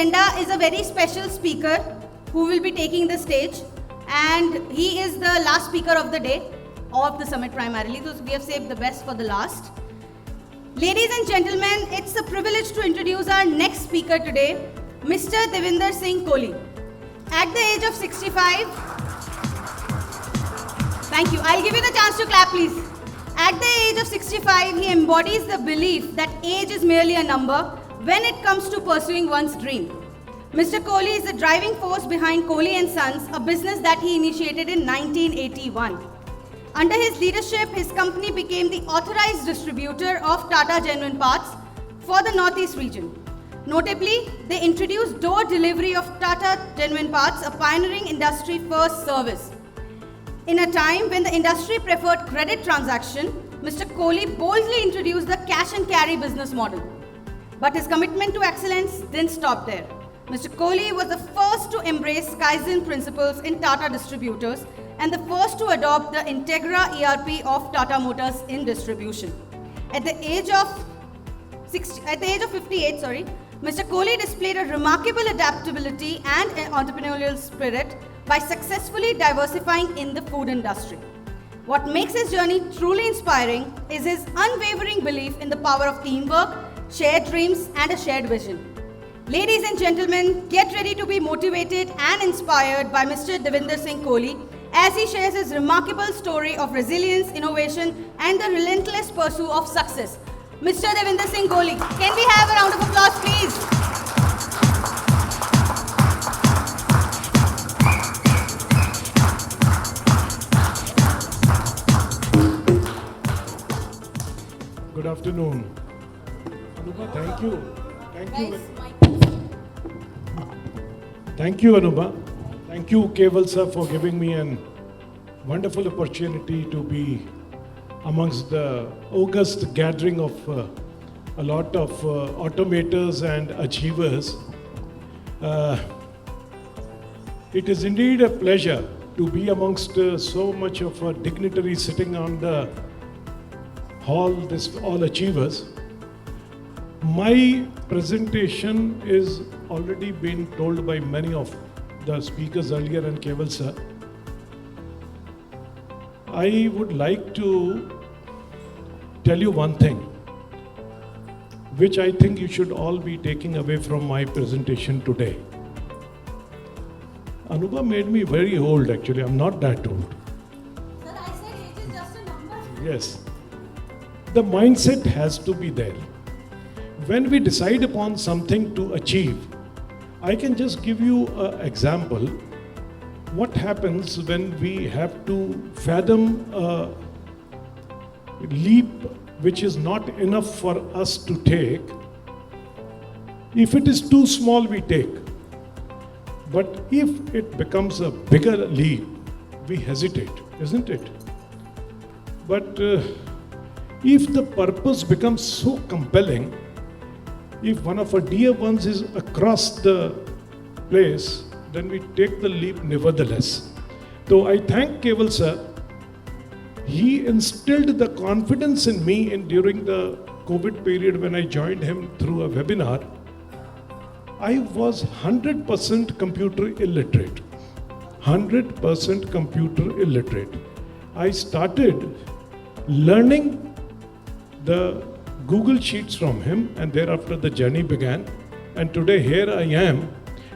agenda is a very special speaker who will be taking the stage, and he is the last speaker of the day, of the summit primarily, so we have saved the best for the last. Ladies and gentlemen, it's a privilege to introduce our next speaker today, Mr. Davinder Singh Kohli. At the age of 65, thank you, I'll give you the chance to clap please. At the age of 65, he embodies the belief that age is merely a number when it comes to pursuing one's dream. Mr. Kohli is the driving force behind Kohli & Sons, a business that he initiated in 1981. Under his leadership, his company became the authorized distributor of Tata Genuine Parts for the Northeast region. Notably, they introduced door delivery of Tata Genuine Parts, a pioneering industry-first service. In a time when the industry preferred credit transaction, Mr. Kohli boldly introduced the cash and carry business model. But his commitment to excellence didn't stop there. Mr. Kohli was the first to embrace Kaizen principles in Tata distributors and the first to adopt the Integra ERP of Tata Motors in distribution. At the age of 58, Mr. Kohli displayed a remarkable adaptability and entrepreneurial spirit by successfully diversifying in the food industry. What makes his journey truly inspiring is his unwavering belief in the power of teamwork, shared dreams, and a shared vision. Ladies and gentlemen, get ready to be motivated and inspired by Mr. Davinder Singh Kohli as he shares his remarkable story of resilience, innovation, and the relentless pursuit of success. Mr. Davinder Singh Kohli, can we have a round of applause, please? Good afternoon. Anuba, thank you. Thank you, Anuba. Thank you, Keval sir, for giving me a wonderful opportunity to be amongst the august gathering of a lot of automators and achievers. It is indeed a pleasure to be amongst so much of dignitaries sitting on the hall, this all achievers. My presentation is already been told by many of the speakers earlier and Keval sir. I would like to tell you one thing, which I think you should all be taking away from my presentation today. Anuba made me very old actually, I'm not that old. Sir, I said age is just a number. Yes. The mindset has to be there. When we decide upon something to achieve, I can just give you an example. What happens when we have to fathom a leap which is not enough for us to take? If it is too small, we take. But if it becomes a bigger leap, we hesitate, isn't it? But if the purpose becomes so compelling, if one of our dear ones is across the place, then we take the leap nevertheless. So I thank Keval sir. He instilled the confidence in me during the COVID period when I joined him through a webinar. I was 100% computer illiterate. 100% computer illiterate. I started learning the Google Sheets from him, and thereafter the journey began. And today here I am.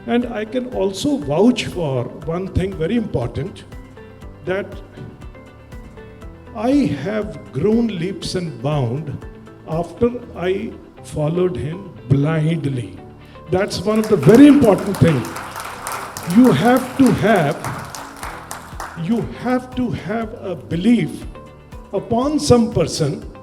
And I can also vouch for one thing very important, that I have grown leaps and bounds after I followed him blindly. That's one of the very important things. You have to have a belief upon some person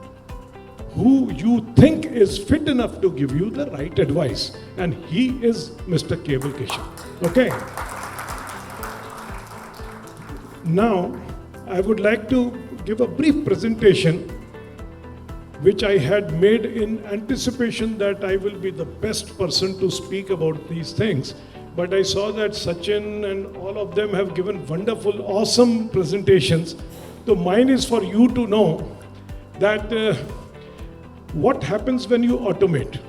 who you think is fit enough to give you the right advice. And he is Mr. Keval Keshav. Okay. Now, I would like to give a brief presentation which I had made in anticipation that I will be the best person to speak about these things. But I saw that Sachin and all of them have given wonderful, awesome presentations. So mine is for you to know that what happens when you automate.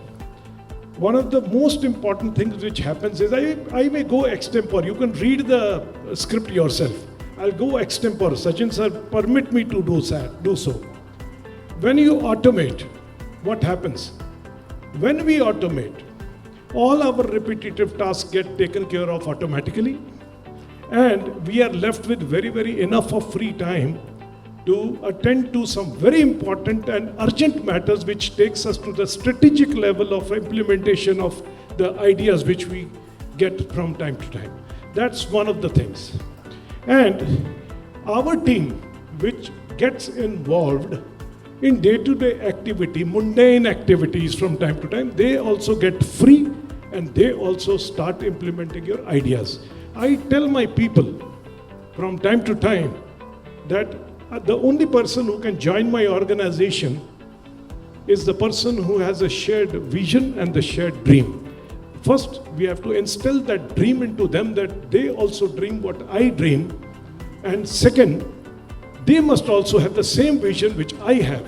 one of the most important things which happens is I may go extempore. You can read the script yourself. I'll go extempore. Sachin sir, permit me to do so. When you automate, what happens? When we automate, all our repetitive tasks get taken care of automatically, and we are left with very enough of free time to attend to some very important and urgent matters which takes us to the strategic level of implementation of the ideas which we get from time to time. That's one of the things. And our team, which gets involved in day-to-day activity, mundane activities from time to time, they also get free and they also start implementing your ideas. I tell my people from time to time that the only person who can join my organization is the person who has a shared vision and the shared dream. First, we have to instill that dream into them, that they also dream what I dream. And second, they must also have the same vision which I have.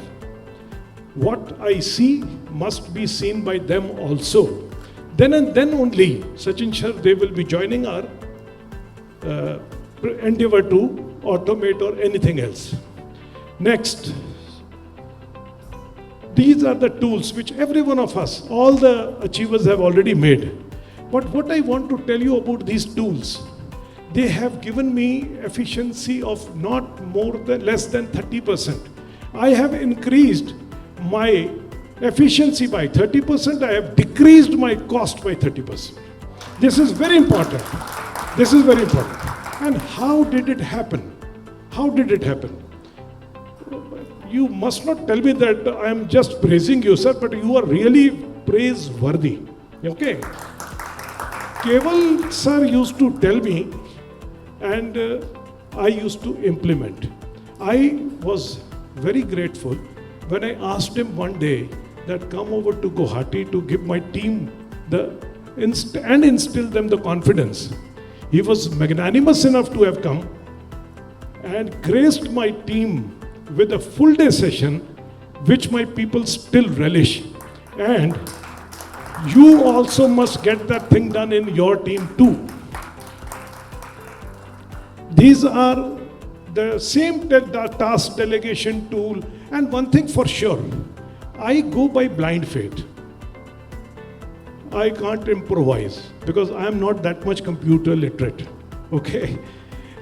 What I see must be seen by them also. Then and then only, Sachin sir, they will be joining our endeavor to automate or anything else. Next, these are the tools which every one of us, all the achievers have already made. But what I want to tell you about these tools, they have given me efficiency of less than 30%. I have increased my efficiency by 30%. I have decreased my cost by 30%. This is very important. This is very important. And how did it happen? How did it happen? You must not tell me that I am just praising you, sir, but you are really praiseworthy. Okay? Keval sir used to tell me, and I used to implement. I was very grateful when I asked him one day that come over to Guwahati to give my team and instill them the confidence. He was magnanimous enough to have come and graced my team with a full day session, which my people still relish. And you also must get that thing done in your team too. These are the same task delegation tool. And one thing for sure, I go by blind faith. I can't improvise because I am not that much computer literate. Okay?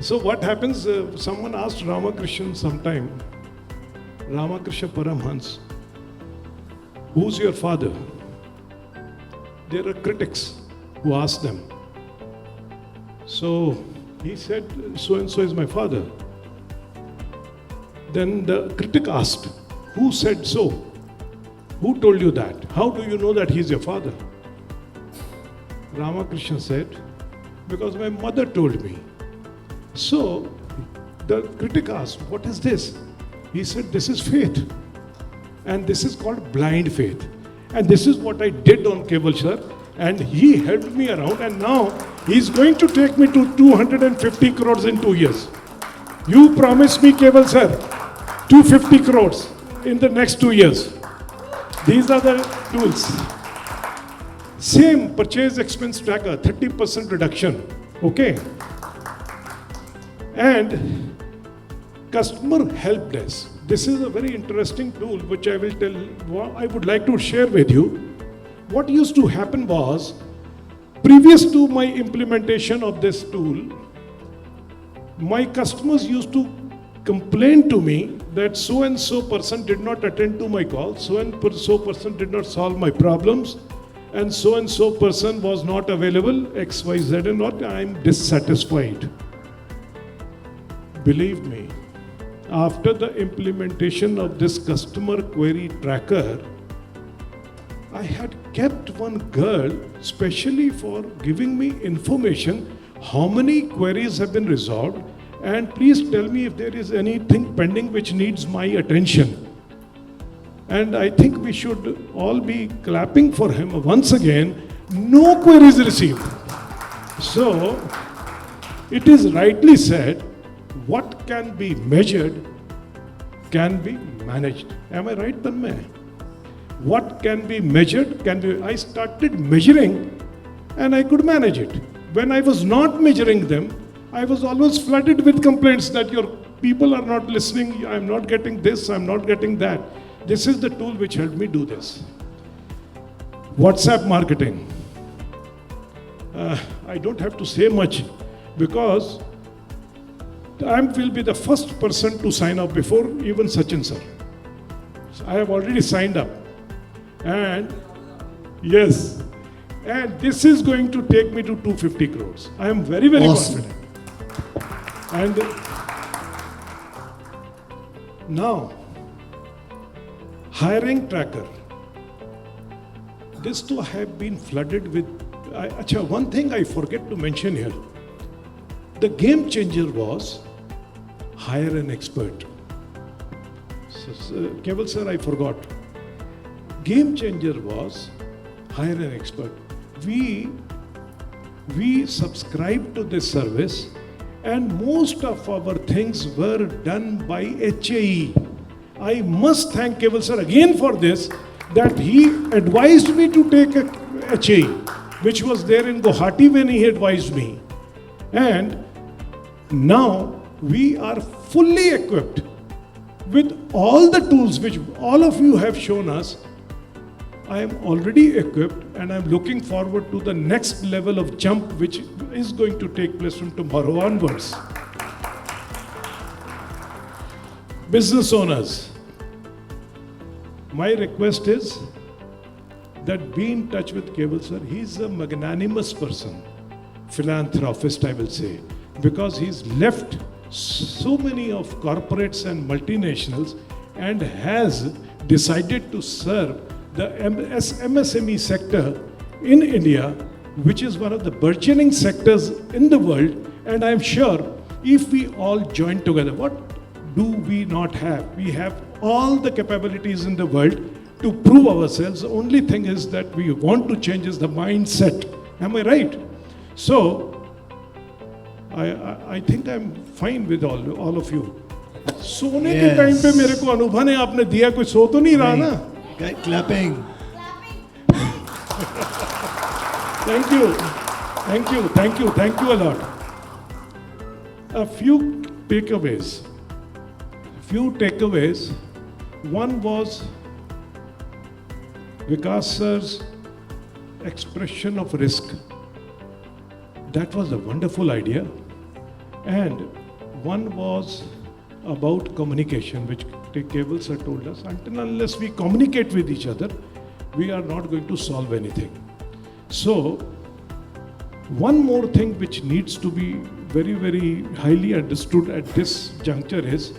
So what happens, someone asked Ramakrishna sometime, Ramakrishna Paramhans, who's your father? There are critics who ask them. So he said, so and so is my father. Then the critic asked, who said so? Who told you that? How do you know that he is your father? Ramakrishna said, because my mother told me. So the critic asked, what is this? He said, this is faith. And this is called blind faith. And this is what I did on Keval sir. And he helped me around. And now he's going to take me to 250 crores in 2 years. You promised me, Keval sir, 250 crores in the next 2 years. These are the tools. Same purchase expense tracker, 30% reduction. Okay. And customer help desk. This is a very interesting tool which I would like to share with you. What used to happen was, previous to my implementation of this tool, my customers used to complain to me that so and so person did not attend to my call, so and so person did not solve my problems, and so person was not available, XYZ, and not, I am dissatisfied. Believe me, after the implementation of this customer query tracker, I had kept one girl specially for giving me information how many queries have been resolved, and please tell me if there is anything pending which needs my attention. And I think we should all be clapping for him once again. No queries received. So, it is rightly said, what can be measured can be managed. Am I right, Tanmay? what can be measured can be. I started measuring and I could manage it. When I was not measuring them, I was always flooded with complaints that your people are not listening, I'm not getting this, I'm not getting that. This is the tool which helped me do this. WhatsApp marketing. I don't have to say much because I will be the first person to sign up before even Sachin sir. So I have already signed up. And yes, and this is going to take me to 250 crores. I am very, very confident. And now, hiring tracker. This too have been flooded with. One thing I forget to mention here. The game changer was hire an expert. Keval sir, I forgot. Game changer was hire an expert. We subscribed to this service and most of our things were done by HAE. I must thank Keval sir again for this, that he advised me to take a HAE, which was there in Guwahati when he advised me. And now we are fully equipped with all the tools which all of you have shown us. I am already equipped and I am looking forward to the next level of jump which is going to take place from tomorrow onwards. Business owners, my request is that be in touch with Keval sir. He's a magnanimous person, philanthropist I will say, because he's left so many of corporates and multinationals and has decided to serve the MSME sector in India, which is one of the burgeoning sectors in the world. And I'm sure if we all join together, what do we not have? We have all the capabilities in the world to prove ourselves. The only thing is that we want to change is the mindset. Am I right? So, I think I'm fine with all of you. सोने के time पे मेरे को अनुभव ने आपने दिया, कोई सो तो नहीं रहा ना? Clapping. Thank you a lot. A few takeaways. One was Vikas sir's expression of risk. That was a wonderful idea. And one was about communication, which Keval sir told us, until unless we communicate with each other, we are not going to solve anything. So, one more thing which needs to be very, very highly understood at this juncture is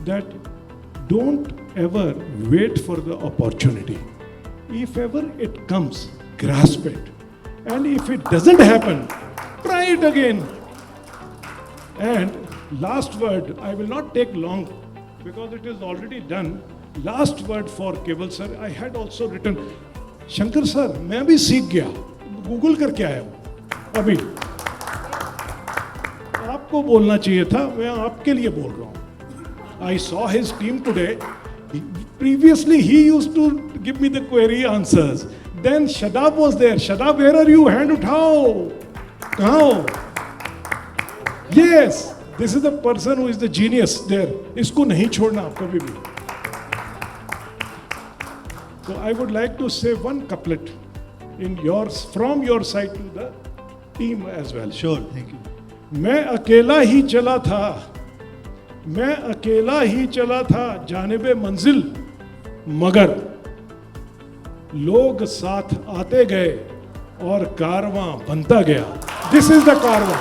that don't ever wait for the opportunity. If ever it comes, grasp it. And if it doesn't happen, try it again. And last word, I will not take long because it is already done. Last word for Keval sir, I had also written, Shankar sir, मैं भी सीख गया, Google करके आया हूँ अभी. आपको बोलना चाहिए था, मैं आपके लिए बोल रहा हूँ. I saw his team today. Previously, he used to give me the query answers. Then Shadab was there. Shadab, where are you? Hand uthao. Kahan? Yes, this is the person who is the genius there. इसको नहीं छोड़ना आप कभी भी. So I would like to say one couplet from your side to the team as well. Sure, thank you. मैं अकेला ही चला था जानिबे मंजिल, मगर लोग साथ आते गए और कारवां बनता गया. This is the Karwaan.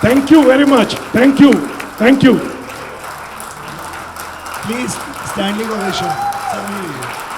Thank you very much. Thank you. Please, standing ovation. Sorry.